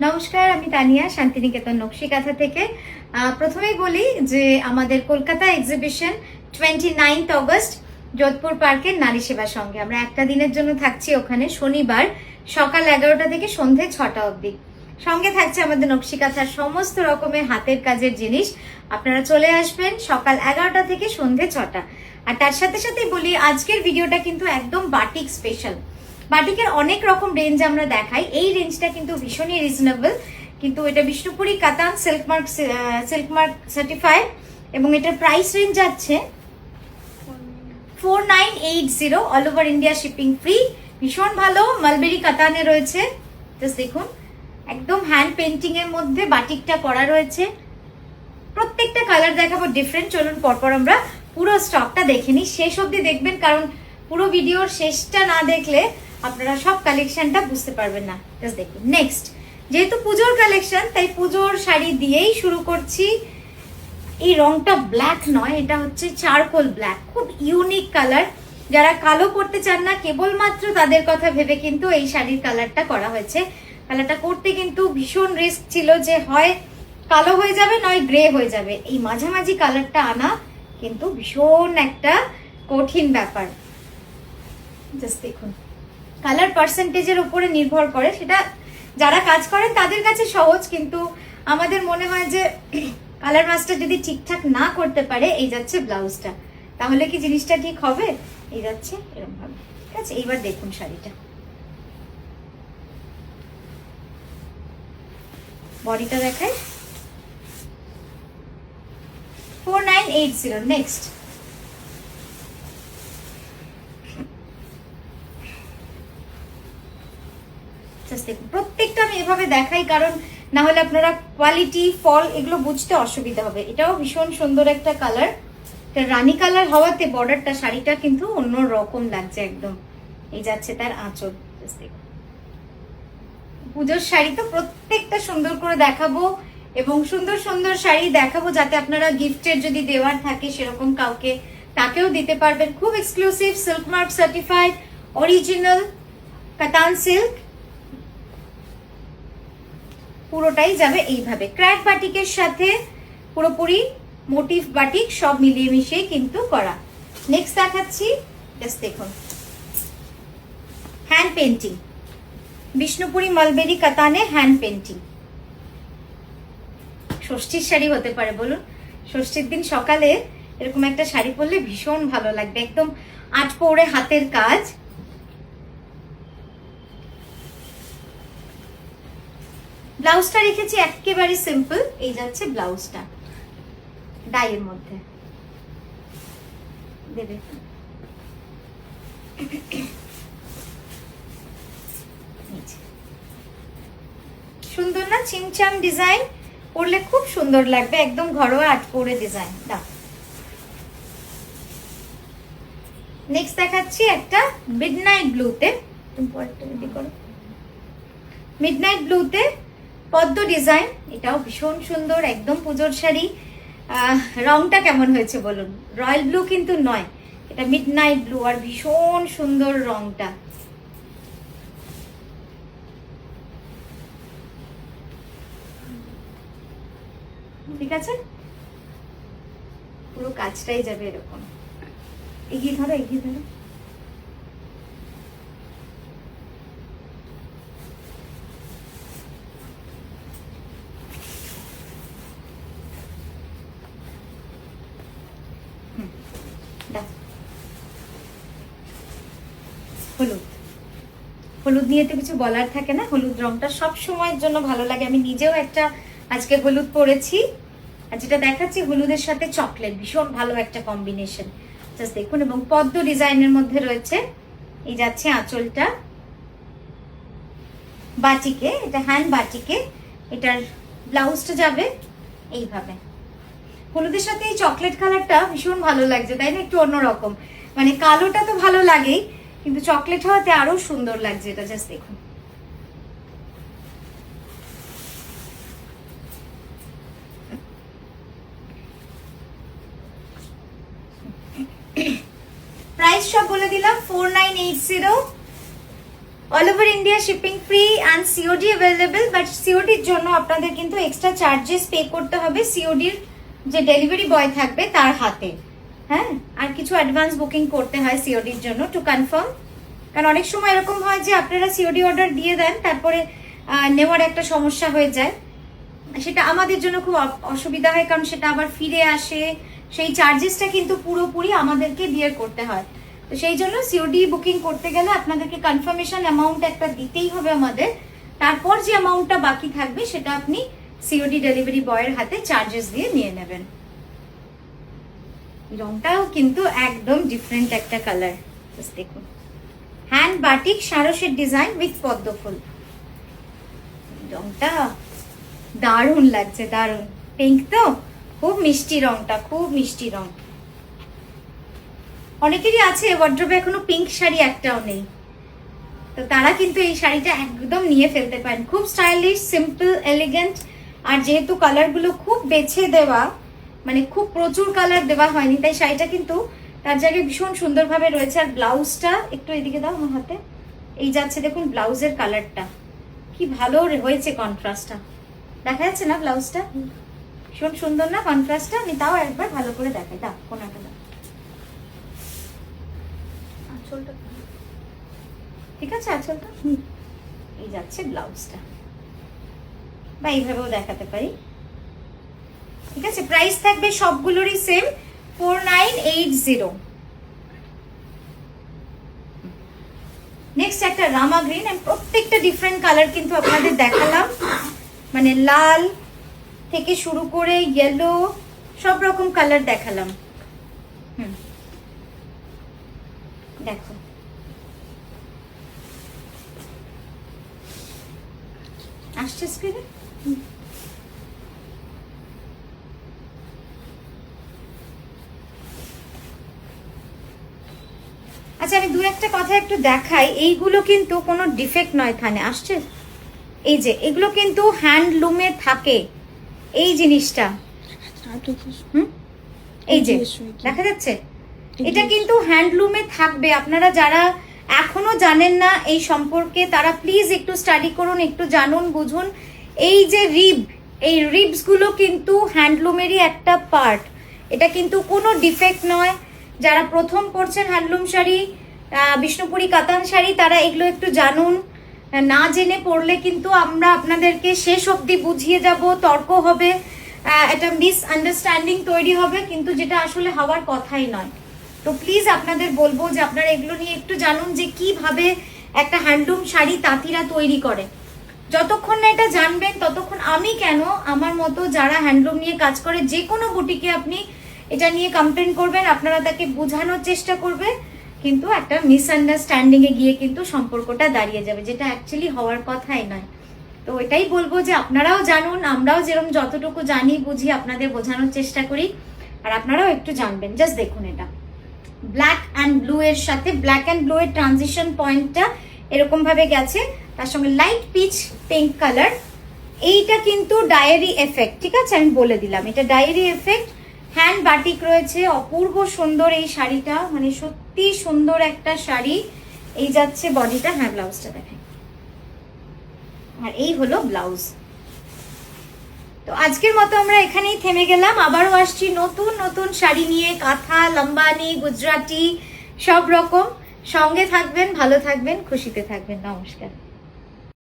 নমস্কার, আমি তানিয়া শান্তিনিকেতন নকশি কাঁথা থেকে। প্রথমেই বলি যে আমাদের কলকাতা এক্সিবিশন 29 অগস্ট যোধপুর পার্কের নারী সেবা সঙ্গে আমরা একটা দিনের জন্য থাকছি ওখানে, শনিবার সকাল 11টা থেকে সন্ধে 6টা অবধি। সঙ্গে থাকছে আমাদের নকশি কাঁথার সমস্ত রকমের হাতের কাজের জিনিস। আপনারা চলে আসবেন সকাল 11টা থেকে সন্ধে 6টা। আর তার সাথে সাথে বলি, আজকের ভিডিওটা কিন্তু একদম বাটিক স্পেশাল। বাটিকের অনেক রকম রেঞ্জ আমরা দেখাই, এই রেঞ্জটা কিন্তু ভীষণই রিজনেবল। কিন্তু এটা বিষ্ণুপুরি কাতান সিল্ক মার্ক সার্টিফাইড এবং এটার প্রাইস রেঞ্জ যাচ্ছে 4980, all over India shipping free. ভীষণ ভালো মালবেরি কাতানে রয়েছে। জাস্ট দেখুন, একদম হ্যান্ড পেন্টিং এর মধ্যে বাটিকটা করা রয়েছে। প্রত্যেকটা কালার দেখাবো ডিফারেন্ট। চলুন পরপর আমরা পুরো স্টকটা দেখে নিই, শেষ অবধি দেখবেন, কারণ পুরো ভিডিওর শেষটা না দেখলে আপনারা সব কালেকশনটা বুঝতে পারবেন না। জাস্ট দেখুন। নেক্সট, যেহেতু পুজোর কালেকশন তাই পুজোর শাড়ি দিয়েই শুরু করছি। এই রংটা ব্ল্যাক নয়, এটা হচ্ছে চারকোল ব্ল্যাক, খুব ইউনিক কালার। যারা কালো পরতে চান না কেবলমাত্র তাদের কথা ভেবে কিন্তু এই শাড়ির কালারটা করা হয়েছে। কালারটা করতে কিন্তু ভীষণ রিস্ক ছিল, যে হয় কালো হয়ে যাবে নয় গ্রে হয়ে যাবে। এই মাঝামাঝি কালারটা আনা কিন্তু ভীষণ একটা কঠিন ব্যাপার। জাস্ট দেখুন, কালার পার্সেন্টেজের উপরে নির্ভর করে, সেটা যারা কাজ করেন তাদের কাছে সহজ, কিন্তু আমাদের মনে হয় যে কালার মাস্টার যদি ঠিকঠাক না করতে পারে, এই যাচ্ছে ব্লাউজটা, তাহলে কি জিনিসটা ঠিক হবে? এই যাচ্ছে এরকম ভাবে। ঠিক আছে, এইবার দেখুন শাড়িটা, বডিটা দেখায় 4980। নেক্সট, দেখুন, প্রত্যেকটা আমি এভাবে দেখাই কারণ না হলে আপনারা কোয়ালিটি ফল এগুলো বুঝতে অসুবিধা হবে। এটাও ভীষণ সুন্দর একটা কালার, রানী কালার হওয়াতে বর্ডারটা শাড়িটা কিন্তু অন্য রকম লাগছে একদম। এই যাচ্ছে তার আঁচল। পুজোর শাড়ি তো প্রত্যেকটা সুন্দর করে দেখাবো এবং সুন্দর সুন্দর শাড়ি দেখাবো, যাতে আপনারা গিফটের যদি দেওয়ার থাকে সেরকম কাউকে, তাকেও দিতে পারবেন। খুব exclusive, silk mark certified, original কাতান সিল্ক। পুরোটাই যাবে এইভাবে ক্র্যাক বাটিকের সাথে, পুরোপুরি মোটিভ বাটিক সব মিলিয়ে মিশিয়ে কিন্তু করা। নেক্সট দেখাচ্ছি, জাস্ট দেখুন, হ্যান্ড পেন্টিং, বিষ্ণুপুরি মালবেরি কাতানে হ্যান্ড পেন্টিং। ষষ্ঠীর শাড়ি হতে পারে বলুন? ষষ্ঠীর দিন সকালে এরকম একটা শাড়ি পরলে ভীষণ ভালো লাগবে, একদম আট পৌড়ে হাতের কাজ। ব্লাউজটা রেখেছি একেবারে সিম্পল, এই যাচ্ছে ব্লাউজটা ডাইয়ের মধ্যে দেবে। সুন্দর না? চিমচাম ডিজাইন পরলে খুব সুন্দর লাগবে, একদম ঘরোয়া আট পৌড়ে ডিজাইন। দাও, নেক্সট দেখাচ্ছি একটা মিডনাইট ব্লুতে, মিডনাইট ব্লুতে পদ্ম ডিজাইন। এটাও ভীষণ সুন্দর, একদম পুজোর শাড়ি। রংটা কেমন হয়েছে বলুন? রয়্যাল ব্লু কিন্তু নয়, এটা মিডনাইট ব্লু, আর ভীষণ সুন্দর রংটা। ঠিক আছে, পুরো কাজটাই যাবে এরকম। এগিয়ে ধরো, এগিয়ে ধরো। হলুদ, হলুদ নিয়ে তো কিছু বলার থাকে না, হলুদ রংটা সব সময়ের জন্য ভালো লাগে। আমি নিজেও একটা আজকে হলুদ পরেছি, আর যেটা দেখাচ্ছি হলুদের সাথে চকলেট, ভীষণ ভালো একটা কম্বিনেশন। জাস্ট দেখুন, এবং পদ্ম ডিজাইনের মধ্যে রয়েছে। এই যাচ্ছে আঁচলটা বাটিকে, এটা হ্যান্ড বাটিকে। এটার ব্লাউজটা যাবে এইভাবে। হলুদের সাথে এই চকলেট কালারটা ভীষণ ভালো লাগছে, তাই না? একটু অন্যরকম, মানে কালোটা তো ভালো লাগেই, কিন্তু চকলেট হওয়াতে আরো সুন্দর লাগছে এটা। জাস্ট দেখুন, প্রাইস সব বলে দিলাম, 4980, all over India shipping free and COD available, but সিওডির জন্য আপনাদের কিন্তু এক্সট্রা চার্জেস পে করতে হবে সিওডির যে ডেলিভারি বয় থাকবে তার হাতে। হ্যাঁ, আর কিছু অ্যাডভান্স বুকিং করতে হয় সিওডির জন্য টু কনফার্ম। কারণ অনেক সময় এরকম হয় যে আপনারা সিওডি অর্ডার দিয়ে দেন, তারপরে নেওয়ার একটা সমস্যা হয়ে যায়, সেটা আমাদের জন্য খুব অসুবিধা হয়, কারণ সেটা আবার ফিরে আসে, সেই চার্জেসটা কিন্তু পুরোপুরি আমাদেরকে বিয়ার করতে হয়। তো সেই জন্য সিওডি বুকিং করতে গেলে আপনাদেরকে কনফার্মেশন অ্যামাউন্ট একটা দিতেই হবে আমাদের, তারপর যে অ্যামাউন্টটা বাকি থাকবে সেটা আপনি সিওডি ডেলিভারি বয়ের হাতে চার্জেস দিয়ে নিয়ে নেবেন। রংটাও কিন্তু একদম ডিফারেন্ট একটা কালার, দেখুন হ্যান্ড বাটিক সারসের ডিজাইন উইথ পদ্ম ফুল। রংটা দারুণ লাগছে, দারুণ পিঙ্ক, তো খুব মিষ্টি রংটা, খুব মিষ্টি রং। অনেকেরই আছে ওয়ার্ড্রোবে এখনো পিঙ্ক শাড়ি একটাও নেই, তো তারা কিন্তু এই শাড়িটা একদম নিয়ে ফেলতে পারেন। খুব স্টাইলিশ, সিম্পল, এলিগেন্ট, আর যেহেতু কালারগুলো খুব বেছে দেওয়া, মানে খুব প্রচুর কালার দেওয়া হয়নি, তাই শাড়িটা কিন্তু তার জায়গায় ভীষণ সুন্দরভাবে রয়েছে। আর ব্লাউজটা একটু এদিকে দাও আমার হাতে, এই যাচ্ছে দেখুন ব্লাউজের কালারটা কি ভালো হয়েছে, কন্ট্রাস্টটা দেখা যাচ্ছে না ব্লাউজটা, ভীষণ সুন্দর না কন্ট্রাস্টটা? আমি তাও একবার ভালো করে দেখাই, দাও কোনাটা দাও, আঁচলটা ঠিক আছে, আঁচলটা এই যাচ্ছে ব্লাউজটা, বা এইভাবেও দেখাতে পারি, ঠিক আছে। প্রাইস থাকবে সবগুলোরই সেম 4980। নেক্সট একটা রামা গ্রিন, আমি প্রত্যেকটা ডিফারেন্ট কালার কিন্তু আপনাদের দেখালাম, মানে লাল থেকে শুরু করে ইয়েলো সব রকম কালার দেখালাম। দেখো আসছে স্ক্রিনে, আচ্ছা আমি দু একটা কথা একটু দেখাই। এইগুলো কিন্তু কোনো ডিফেক্ট নয়, থানে আসছে, এই যে এগুলো কিন্তু হ্যান্ডলুমে থাকে এই জিনিসটা, এই যে দেখা যাচ্ছে, এটা কিন্তু হ্যান্ডলুমে থাকবে। আপনারা যারা এখনো জানেন না এই সম্পর্কে, তারা প্লিজ একটু স্টাডি করুন, একটু জানুন বুঝুন। এই যে রিব, এই রিবস গুলো কিন্তু হ্যান্ডলুমেরই একটা পার্ট, এটা কিন্তু কোনো ডিফেক্ট নয়। যারা প্রথম পরছেন হ্যান্ডলুম শাড়ি, বিষ্ণুপুরি কাতান শাড়ি, তারা এগুলো একটু জানুন। না জেনে পড়লে কিন্তু আমরা আপনাদেরকে শেষ অবধি বুঝিয়ে যাব, তর্ক হবে, একটা মিস আন্ডারস্ট্যান্ডিং তৈরি হবে, কিন্তু যেটা আসলে হওয়ার কথাই নয়। তো প্লিজ আপনাদের বলবো যে আপনারা এগুলো নিয়ে একটু জানুন, যে কিভাবে একটা হ্যান্ডলুম শাড়ি তাঁতিরা তৈরি করে। যতক্ষণ না এটা জানবেন ততক্ষণ আমি কেন, আমার মতো যারা হ্যান্ডলুম নিয়ে কাজ করে, যে কোনো বুটিকে আপনি এটা নিয়ে কমপ্লেন করবেন, আপনারা তাকে বোঝানোর চেষ্টা করবে, কিন্তু একটা মিসআন্ডারস্ট্যান্ডিং এ গিয়ে কিন্তু সম্পর্কটা দাঁড়িয়ে যাবে, যেটা অ্যাকচুয়ালি হওয়ার কথাই নয়। তো এটাই বলবো যে আপনারাও জানুন, আমরাও যেরকম যতটুকু জানি বুঝি আপনাদের বোঝানোর চেষ্টা করি, আর আপনারাও একটু জানবেন। জাস্ট দেখুন, এটা ব্ল্যাক অ্যান্ড ব্লু এর সাথে, ব্ল্যাক অ্যান্ড ব্লু এর ট্রানজিশন পয়েন্টটা এরকম ভাবে গেছে, তার সঙ্গে লাইট পিচ পিঙ্ক কালার। এইটা কিন্তু ডায়েরি এফেক্ট, ঠিক আছে, আমি বলে দিলাম এটা ডায়েরি এফেক্ট। হ্যান্ড বাটিক রয়েছে, অপূর্ব সুন্দর এই শাড়িটা, মানে সত্যি সুন্দর একটা শাড়ি। এই যাচ্ছে বডিটা, হ্যাঁ ব্লাউজটা দেখেন, আর এই হলো ব্লাউজ। তো আজকের মতো আমরা এখানেই থেমে গেলাম, আবারও আসছি নতুন নতুন শাড়ি নিয়ে, কাঁথা, লম্বানি, গুজরাটি সব রকম। সঙ্গে থাকবেন, ভালো থাকবেন, খুশিতে থাকবেন। নমস্কার।